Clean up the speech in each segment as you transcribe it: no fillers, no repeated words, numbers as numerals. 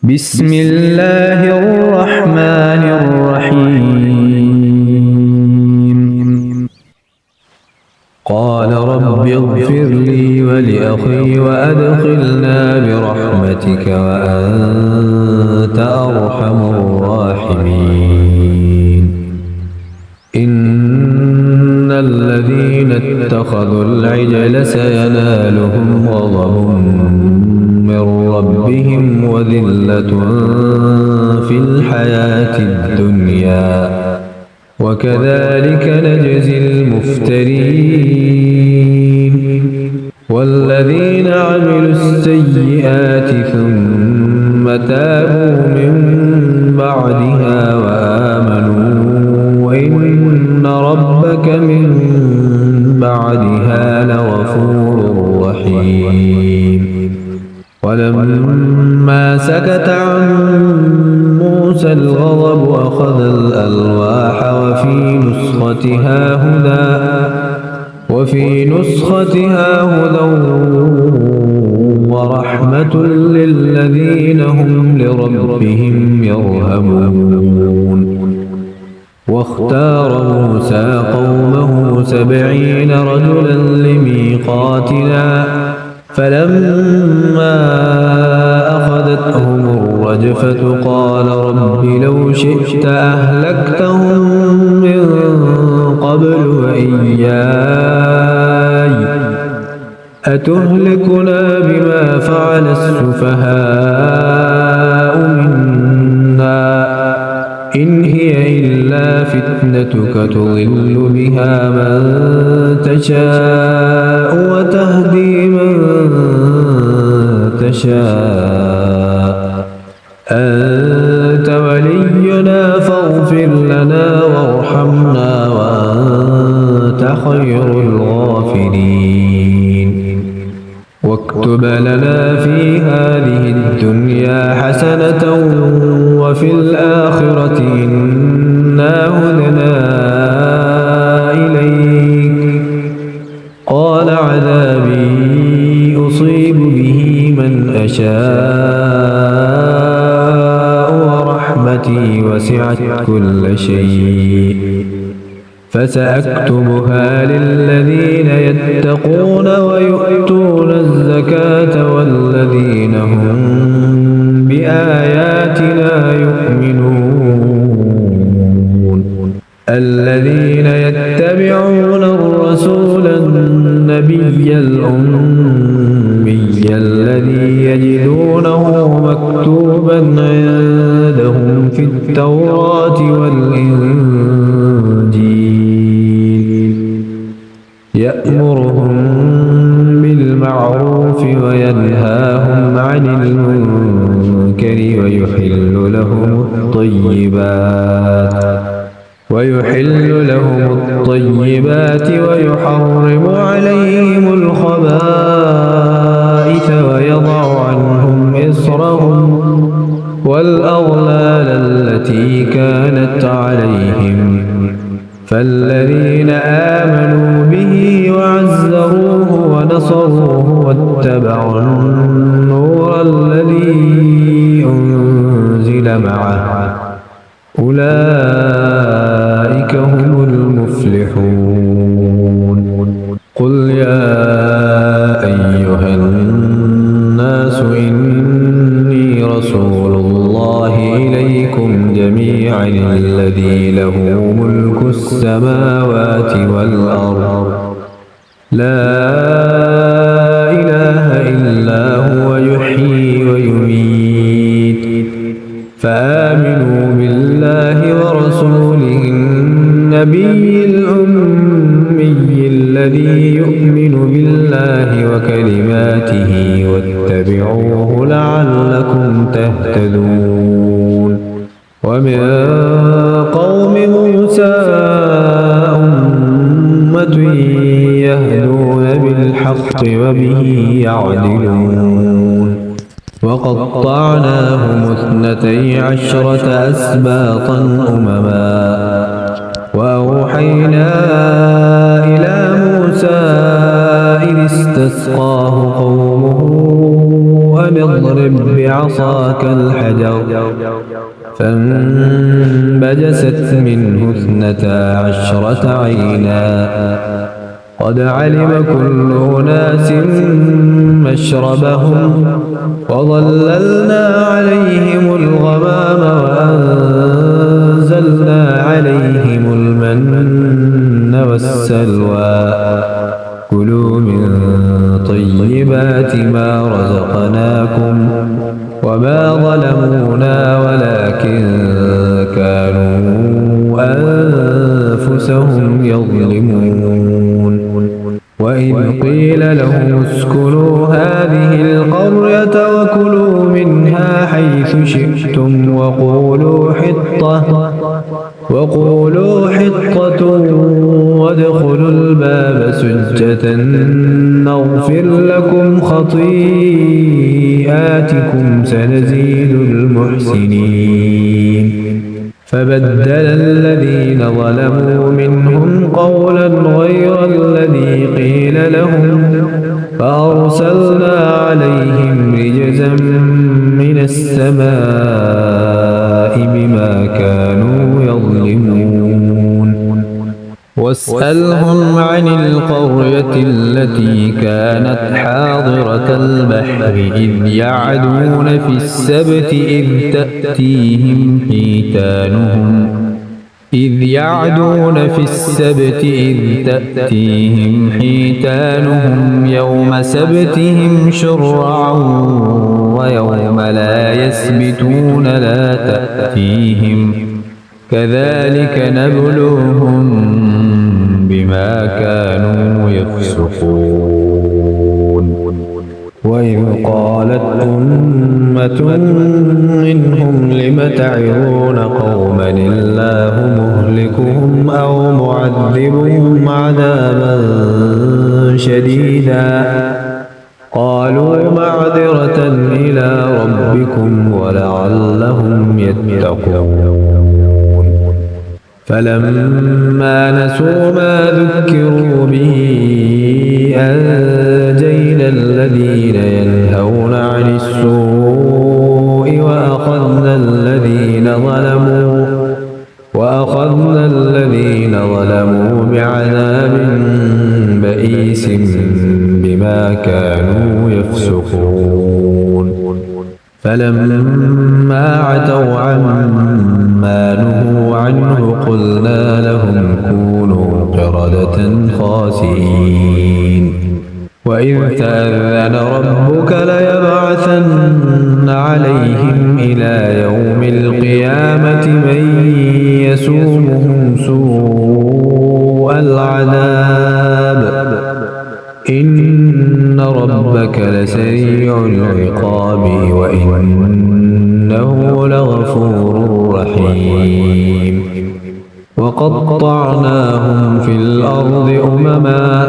بسم الله الرحمن الرحيم. قال رب اغفر لي ولأخي وأدخلنا برحمتك وأنت أرحم الراحمين. إن الذين اتخذوا العجل سينالهم غضب من ربهم وذلة في الحياة الدنيا وكذلك نجزي المفترين. والذين عملوا السيئات ثم تابوا من بعدها وآمنوا إن ربك من بعدها لغفور رحيم. ولما سكت عن موسى الغضب أخذ الألواح وفي نسختها هدى ورحمة للذين هم لربهم يرهبون. واختار موسى قومه 70 رجلا لميقاتنا فلما أخذتهم الرجفة قال رب لو شئت أهلكتهم من قبل وإياي أتهلكنا بما فعل السفهاء منا إن هي إلا فتنتك تضل بها من تشاء وتهدي من تشاء أنت ولينا فاغفر لنا وارحمنا وأنت خير الغافرين. واكتب لنا في هذه الدنيا حسنة وفي الآخرة إنا هدنا إليك. قال عذابي أصيب به من أشاء ورحمتي وسعت كل شيء فسأكتبها للذين يتقون ويؤتون الزكاة والذين هم بآياتنا يؤمنون. الذين يتبعون الرسول النبي الأمي الذي يجدونه مكتوبا عندهم في التوراة والإنجيل يأمرهم بالمعروف وينهاهم عن المنكر ويحل لهم الطيبات ويحرم عليهم الخبائث ويضع عنهم إصرهم والأغلال التي كانت عليهم. فالذين آمنوا به وعزروه ونصروه واتبعوا النور الذي أنزل معه أولئك هم المفلحون. قل يا أيها الناس إني رسول الله إليكم جميعا الذي له ملك السماوات والأرض لا إله إلا هو يحيي ويميت. فآمنوا بالله ورسوله النبي الأمي الذي يؤمن بالله وكلماته واتبعوه لعلكم تهتدون. ومن قوم موسى أمة يهدون بالحق وبه يعدلون. وقطعناهم 12 أسباطا أمما وأوحينا إلى موسى إذ استسقاه قومه أن اضرب بعصاك الحجر فانبجست منه 12 عينا قد علم كل أناس مشربهم وظللنا عليهم الغمام وأنزلنا عليهم المن والسلوى كلوا من طيبات ما رزقناكم وما ظلمونا ولكن كانوا أنفسهم يظلمون وإذ قيل لهم اسكنوا هذه القرية وكلوا منها حيث شئتم وقولوا حطة وادخلوا الباب سجدا نغفر لكم خطيئاتكم سنزيد المحسنين فبدل الذين ظلموا منهم قولا غير الذي قيل لهم فأرسلنا عليهم رجزا من السماء بما كانوا يظلمون واسألهم عن القرية التي كانت حاضرة البحر إذ يعدون في السبت إذ تأتيهم حيتانهم يوم سبتهم شرعا ويوم لا يسبتون لا تأتيهم كذلك نبلوهم بما كانوا يفسقون وإذ قالت أمة منهم لم تعظون قوما الله مهلكهم أو معذبهم عذابا شديدا قالوا معذرة إلى ربكم ولعلهم يتقون فلما نسوا ما ذكروا به أنجينا الذين ينهون عن السوء وأخذنا الذين ظلموا بعذاب بئيس بما كانوا يفسقون فلما عتوا عما نهوا عنه قلنا لهم كونوا قردة خاسئين وإذ تأذن ربك ليبعثن عليهم إلى يوم القيامة من يسومهم سوء العذاب إن ربك لسريع العقاب وإنه لغفور رحيم وقطعناهم في الأرض أمما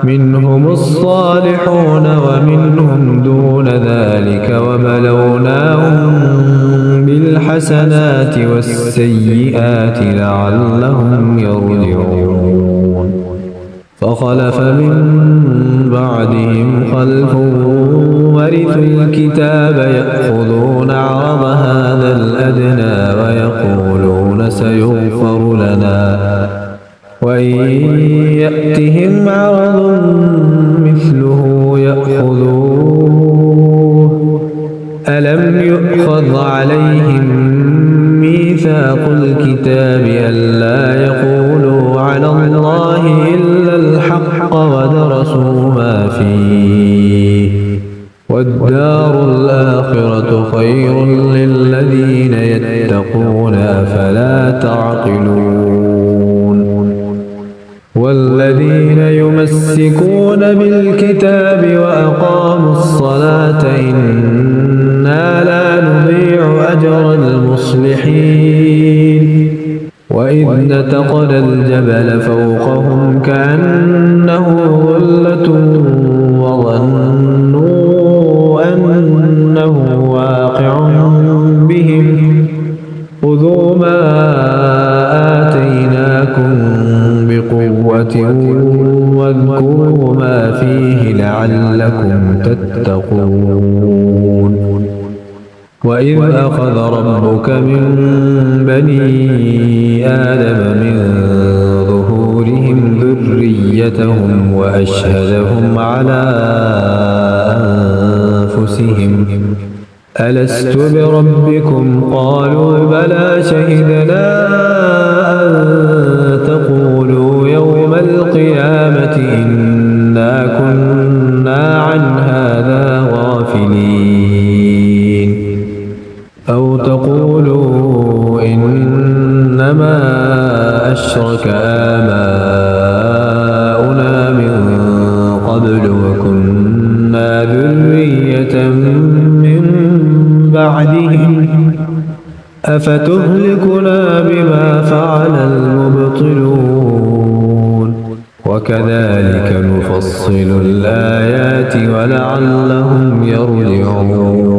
منهم الصالحون ومنهم دون ذلك وبلوناهم بالحسنات والسيئات لعلهم يرجعون فخلف من بعدهم خلف ورثوا الكتاب يأخذون عرض هذا الأدنى ويقولون سيغفر لنا وإن يأتهم عرض مثله يأخذوه ألم يؤخذ عليهم ميثاق الكتاب ألا يقولوا على الله إلا الحق ودرسوا ما فيه والدار الآخرة خير للذين يتقون أفلا تعقلون والذين يمسكون بالكتاب وأقاموا الصلاة إنا لا نضيع أجر المصلحين وإذ نتقنا الجبل فوقهم كأنه ظلة وظنوا أنه واقع بهم خذوا ما آتيناكم بقوة واذكروا ما فيه لعلكم تتقون وإذ أخذ ربك من بني آدم من ظهورهم ذريتهم وأشهدهم على أنفسهم ألست بربكم قالوا بلى شهدنا أن تقولوا يوم القيامة إنا كنا عن هذا غافلين أو تقولوا إنما أشرك آباؤنا من قبل وكنا ذرية من بعدهم أفتهلكنا بما فعل المبطلون وكذلك نفصل الآيات ولعلهم يرجعون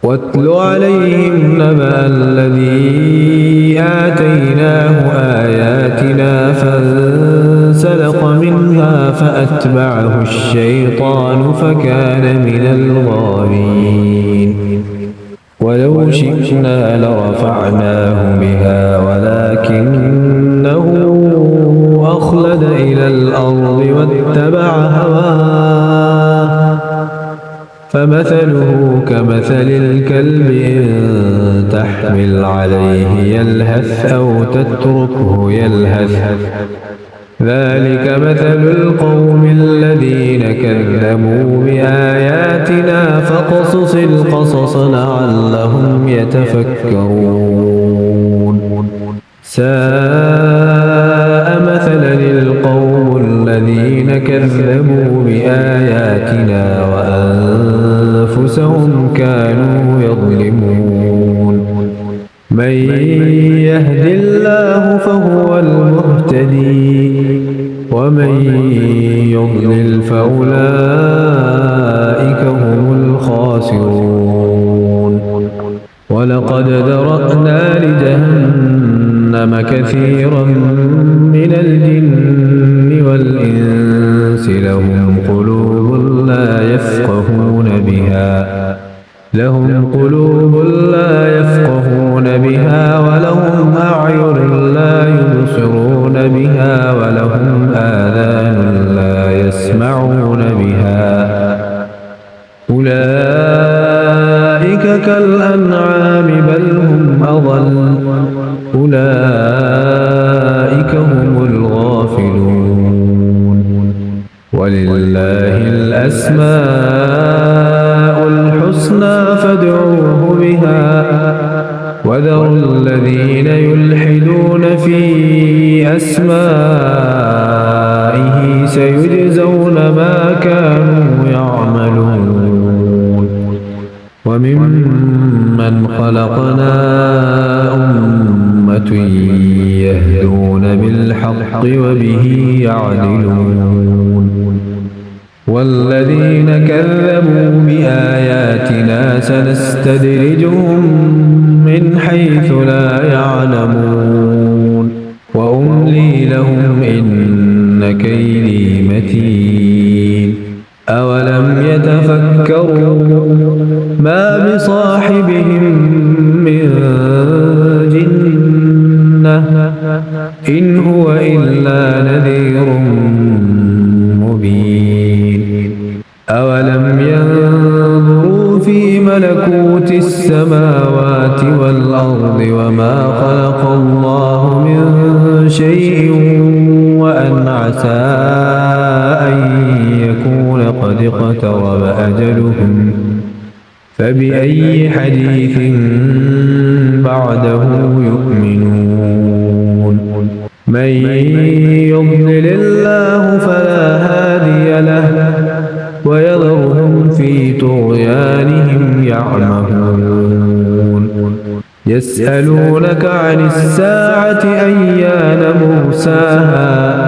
واتل عليهم نبأ الذي آتيناه آياتنا فانسلخ منها فأتبعه الشيطان فكان من الغاوين ولو شئنا لرفعناه بها ولكنه أخلد إلى الأرض واتبع هواه فمثله كمثل الكلب إن تحمل عليه يلهث أو تتركه يلهث ذلك مثل القوم الذين كذبوا بآياتنا فاقصص القصص لعلهم يتفكرون ساء مثلا القوم الذين كذبوا بآياتنا وأنفسهم كانوا يظلمون من يهد الله فهو المهتدي ومن يضلل فأولئك هم الخاسرون ولقد ذرأنا لجهنم كثيرا من الجن والإنس لهم قلوب لا يفقهون بها ولهم أعين لا يبصرون بها ولهم آذان لا يسمعون بها أولئك كالأنعام بل هم أضل أولئك هم الغافلون ولله الأسماء الحسنى فادعوه بها وذروا الذين يلحدون في أسمائه سيجزون ما كانوا يعملون وممن خلقنا أمة يهدون بالحق وبه يعدلون والذين كذبوا بآياتنا سنستدرجهم من حيث لا يعلمون وأملي لهم إن كيدي متين أولم يتفكروا ما بصاحبهم من جنة إن هو إلا نذير مبين أولم ينظروا في ملكوت السماوات والأرض وما خلق الله من شيء وأن عسى أن يكون قد اقترب أجلهم فبأي حديث بعده يؤمنون من يضلل الله فلا هادي له ويذرهم في طغيانهم يعمهون يسألونك عن الساعة أيان مرساها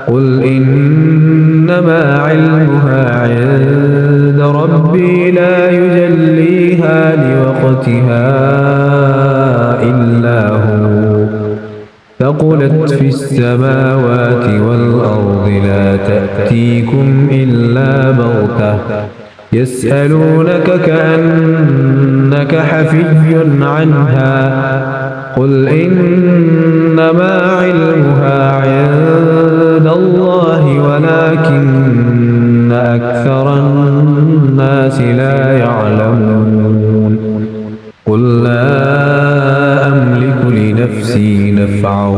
قل إنما علمها عند ربي لا يجليها لوقتها إلا هو ثقلت في السماوات والأرض لا تأتيكم إلا بغتة يسألونك كأنك حفي عنها قل إنما علمها عند الله ولكن أكثر الناس لا يعلمون قل لا أملك لنفسي نفعا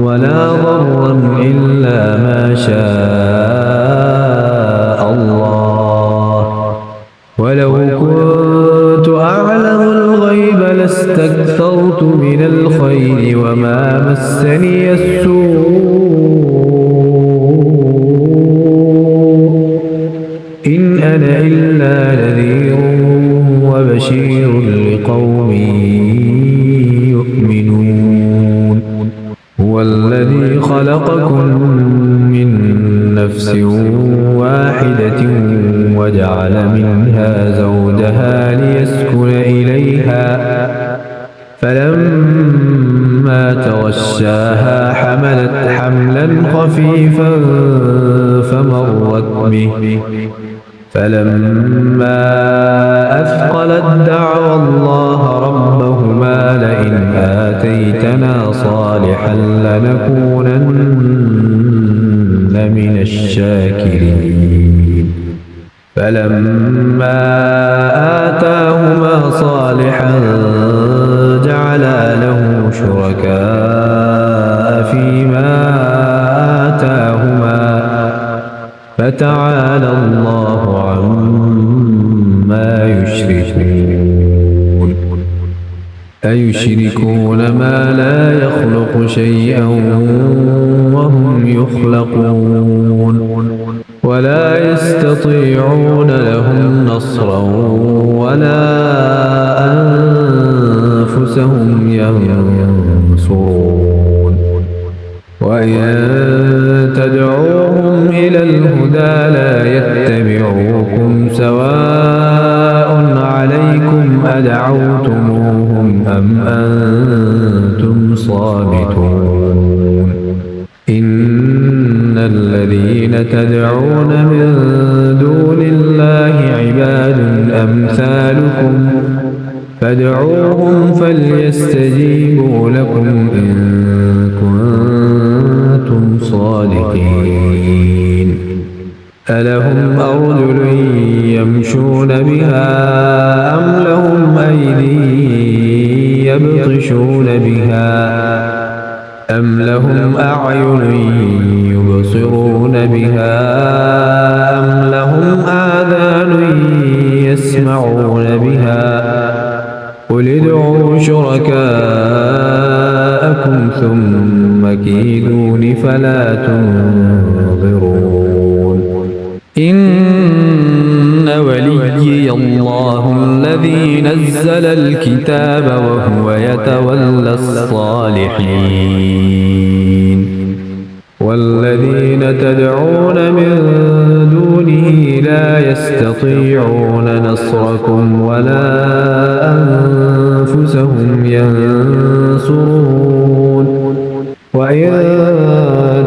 ولا ضرا إلا ما شاء الله ولو كنت أعلم الغيب لاستكثرت من الخير وما مسني السوء إن أنا إلا نذير وبشير لقوم يؤمنون هو الذي خلقكم من نفس واحدة وجعل منها زوجها ليسكن إليها فلما تغشاها حملت حملا خفيفا فمرت به فلما أثقلت دعوا الله ربهما لئن آتيتنا صالحا لنكونن من الشاكرين فلما آتاهما صالحا جعلا له شركاء فيما آتاهما فتعالى الله عما يشركون أيشركون ما لا يخلق شيئا وهم يخلقون ولا يستطيعون لهم نصرا ولا أنفسهم ينصرون وإن تدعوهم إلى الهدى لا يتبعوكم سواء عليكم أدعوتموهم أم أنتم صامتون إن الذين تدعون من دون الله عباد أمثالكم فادعوهم فليستجيبوا لكم إن كنتم صادقين ألهم أرجل يمشون بها أم لهم أيدي يبطشون بها أم لهم أعين يبصرون بها أم لهم آذان يسمعون بها قل ادعوا شركاءكم ثم كيدون فلا تنظرون إن وليي الله الذي نزل الكتاب وهو يتولى الصالحين والذين تدعون من دونه لا يستطيعون نصركم ولا أنفسهم ينصرون وإن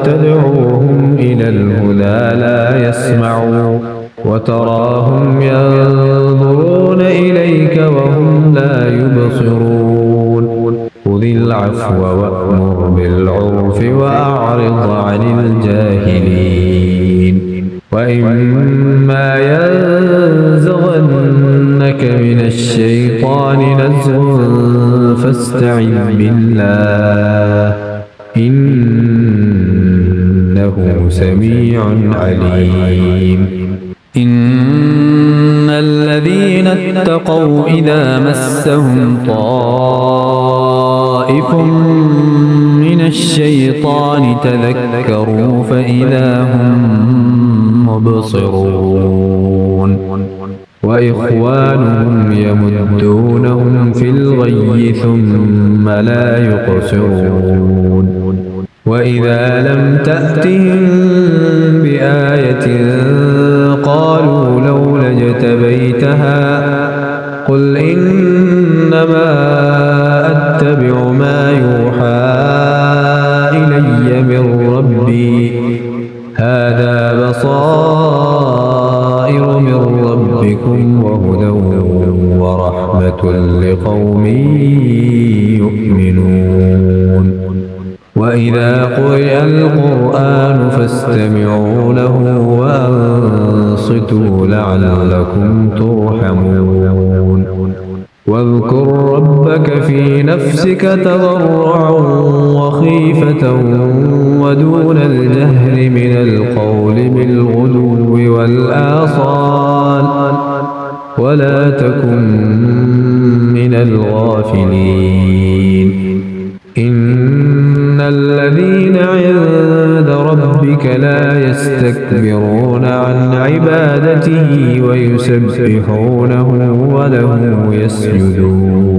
تدعوهم إلى الهدى لا يسمعوا وتراهم ينظرون إليك وهم لا يبصرون خذ العفو وأمر بالعرف وأعرض عن الجاهلين وإما ينزغنك من الشيطان نزغ فاستعذ بالله إنه سميع عليم إن الذين اتقوا إذا مسهم طائف من الشيطان تذكروا فإذا هم مبصرون وإخوانهم يمدونهم في الغي ثم لا يقصرون وإذا لم تأتهم بآية قالوا لولا اجتبيتها قل إنما أتبع ما يوحى إلي من ربي هذا بصائر من ربكم لقوم يؤمنون وإذا قرئ القرآن فاستمعوا له وأنصتوا لعلكم ترحمون واذكر ربك في نفسك تضرعا وخيفة ودون الجهر من القول بالغدو والآصال ولا تكن من الغافلين إن الذين عند ربك لا يستكبرون عن عبادته ويسبحونه وله يسجدون